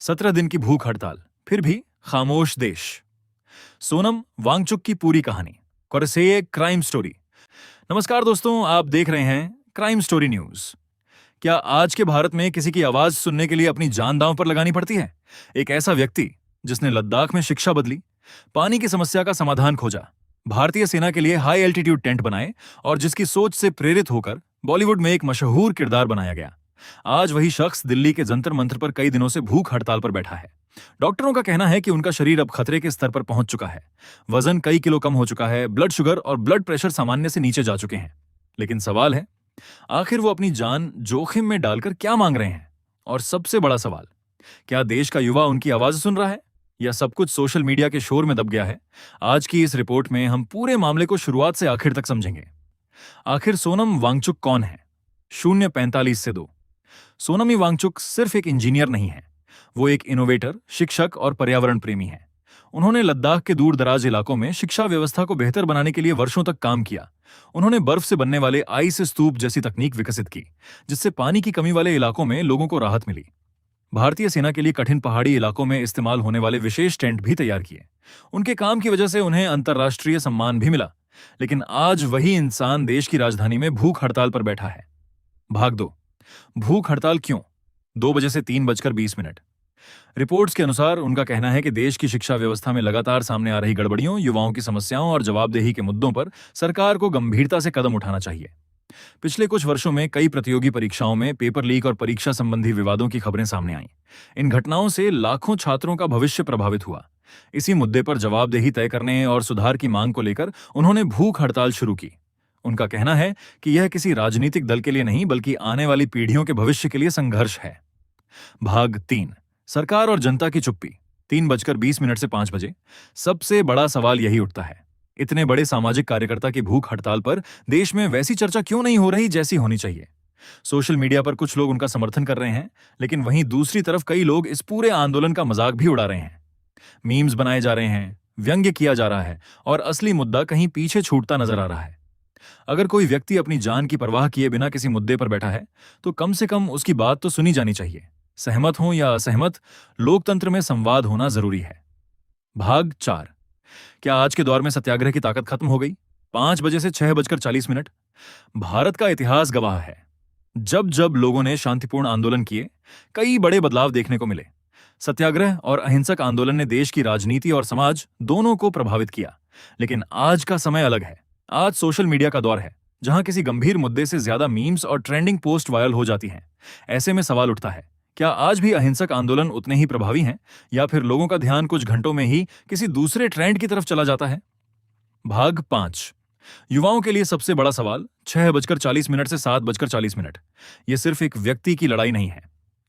17 दिन की भूख हड़ताल, फिर भी खामोश देश। सोनम वांगचुक की पूरी कहानी, कोरसेए क्राइम स्टोरी। नमस्कार दोस्तों, आप देख रहे हैं क्राइम स्टोरी न्यूज। क्या आज के भारत में किसी की आवाज सुनने के लिए अपनी जान दांव पर लगानी पड़ती है? एक ऐसा व्यक्ति जिसने लद्दाख में शिक्षा बदली, पानी की समस्या का समाधान खोजा, भारतीय सेना के लिए हाई एल्टीट्यूड टेंट बनाए और जिसकी सोच से प्रेरित होकर बॉलीवुड में एक मशहूर किरदार बनाया गया। आज वही शख्स दिल्ली के जंतर मंतर पर कई दिनों से भूख हड़ताल पर बैठा है। डॉक्टरों का कहना है कि उनका शरीर अब खतरे के स्तर पर पहुंच चुका है। वजन कई किलो कम हो चुका है, ब्लड शुगर और ब्लड प्रेशर सामान्य से नीचे जा चुके हैं। लेकिन सवाल है, आखिर वो अपनी जान जोखिम में डालकर क्या मांग रहे हैं? और सबसे बड़ा सवाल, क्या देश का युवा उनकी आवाज सुन रहा है या सब कुछ सोशल मीडिया के शोर में दब गया है? आज की इस रिपोर्ट में हम पूरे मामले को शुरुआत से आखिर तक समझेंगे। आखिर सोनम वांगचुक कौन है? 045 से 2। सोनम वांगचुक सिर्फ एक इंजीनियर नहीं है, वो एक इनोवेटर, शिक्षक और पर्यावरण प्रेमी है। उन्होंने लद्दाख के दूर दराज इलाकों में शिक्षा व्यवस्था को बेहतर बनाने के लिए वर्षों तक काम किया। उन्होंने बर्फ से बनने वाले आइस स्तूप जैसी तकनीक विकसित की, जिससे पानी की कमी वाले इलाकों में लोगों को राहत मिली। भारतीय सेना के लिए कठिन पहाड़ी इलाकों में इस्तेमाल होने वाले विशेष टेंट भी तैयार किए। उनके काम की वजह से उन्हें अंतर्राष्ट्रीय सम्मान भी मिला। लेकिन आज वही इंसान देश की राजधानी में भूख हड़ताल पर बैठा है। भाग 2। भूख हड़ताल क्यों? 2 बजे से 3:20। रिपोर्ट्स के अनुसार उनका कहना है कि देश की शिक्षा व्यवस्था में लगातार सामने आ रही गड़बड़ियों, युवाओं की समस्याओं और जवाबदेही के मुद्दों पर सरकार को गंभीरता से कदम उठाना चाहिए। पिछले कुछ वर्षों में कई प्रतियोगी परीक्षाओं में पेपर लीक और परीक्षा संबंधी विवादों की खबरें सामने आईं। इन घटनाओं से लाखों छात्रों का भविष्य प्रभावित हुआ। इसी मुद्दे पर जवाबदेही तय करने और सुधार की मांग को लेकर उन्होंने भूख हड़ताल शुरू की। उनका कहना है कि यह किसी राजनीतिक दल के लिए नहीं, बल्कि आने वाली पीढ़ियों के भविष्य के लिए संघर्ष है। भाग 3। सरकार और जनता की चुप्पी, 3:20 से 5 बजे। सबसे बड़ा सवाल यही उठता है, इतने बड़े सामाजिक कार्यकर्ता की भूख हड़ताल पर देश में वैसी चर्चा क्यों नहीं हो रही जैसी होनी चाहिए? सोशल मीडिया पर कुछ लोग उनका समर्थन कर रहे हैं, लेकिन वहीं दूसरी तरफ कई लोग इस पूरे आंदोलन का मजाक भी उड़ा रहे हैं। मीम्स बनाए जा रहे हैं, व्यंग्य किया जा रहा है और असली मुद्दा कहीं पीछे छूटता नजर आ रहा है। अगर कोई व्यक्ति अपनी जान की परवाह किए बिना किसी मुद्दे पर बैठा है, तो कम से कम उसकी बात तो सुनी जानी चाहिए। सहमत हो या असहमत, लोकतंत्र में संवाद होना जरूरी है। भाग 4। क्या आज के दौर में सत्याग्रह की ताकत खत्म हो गई? 5 बजे से 6:40। भारत का इतिहास गवाह है, जब जब लोगों ने शांतिपूर्ण आंदोलन किए, कई बड़े बदलाव देखने को मिले। सत्याग्रह और अहिंसक आंदोलन ने देश की राजनीति और समाज दोनों को प्रभावित किया। लेकिन आज का समय अलग है। आज सोशल मीडिया का दौर है, जहां किसी गंभीर मुद्दे से ज्यादा मीम्स और ट्रेंडिंग पोस्ट वायरल हो जाती हैं। ऐसे में सवाल उठता है, क्या आज भी अहिंसक आंदोलन उतने ही प्रभावी हैं, या फिर लोगों का ध्यान कुछ घंटों में ही किसी दूसरे ट्रेंड की तरफ चला जाता है? भाग 5। युवाओं के लिए सबसे बड़ा सवाल, 6:40 से 7:40। यह सिर्फ एक व्यक्ति की लड़ाई नहीं है,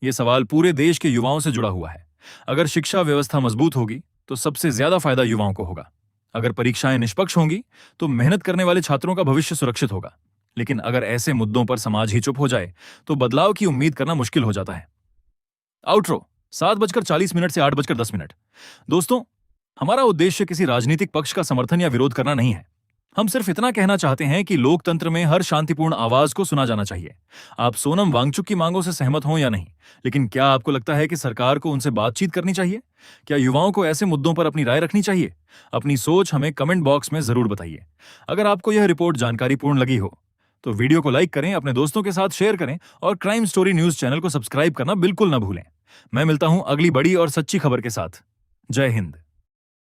यह सवाल पूरे देश के युवाओं से जुड़ा हुआ है। अगर शिक्षा व्यवस्था मजबूत होगी तो सबसे ज्यादा फायदा युवाओं को होगा। अगर परीक्षाएं निष्पक्ष होंगी तो मेहनत करने वाले छात्रों का भविष्य सुरक्षित होगा। लेकिन अगर ऐसे मुद्दों पर समाज ही चुप हो जाए तो बदलाव की उम्मीद करना मुश्किल हो जाता है। आउटरो, 7:40 से 8:10। दोस्तों, हमारा उद्देश्य किसी राजनीतिक पक्ष का समर्थन या विरोध करना नहीं है। हम सिर्फ इतना कहना चाहते हैं कि लोकतंत्र में हर शांतिपूर्ण आवाज को सुना जाना चाहिए। आप सोनम वांगचुक की मांगों से सहमत हों या नहीं, लेकिन क्या आपको लगता है कि सरकार को उनसे बातचीत करनी चाहिए? क्या युवाओं को ऐसे मुद्दों पर अपनी राय रखनी चाहिए? अपनी सोच हमें कमेंट बॉक्स में जरूर बताइए। अगर आपको यह रिपोर्ट जानकारीपूर्ण लगी हो तो वीडियो को लाइक करें, अपने दोस्तों के साथ शेयर करें और क्राइम स्टोरी न्यूज चैनल को सब्सक्राइब करना बिल्कुल न भूलें। मैं मिलता हूं अगली बड़ी और सच्ची खबर के साथ। जय हिंद।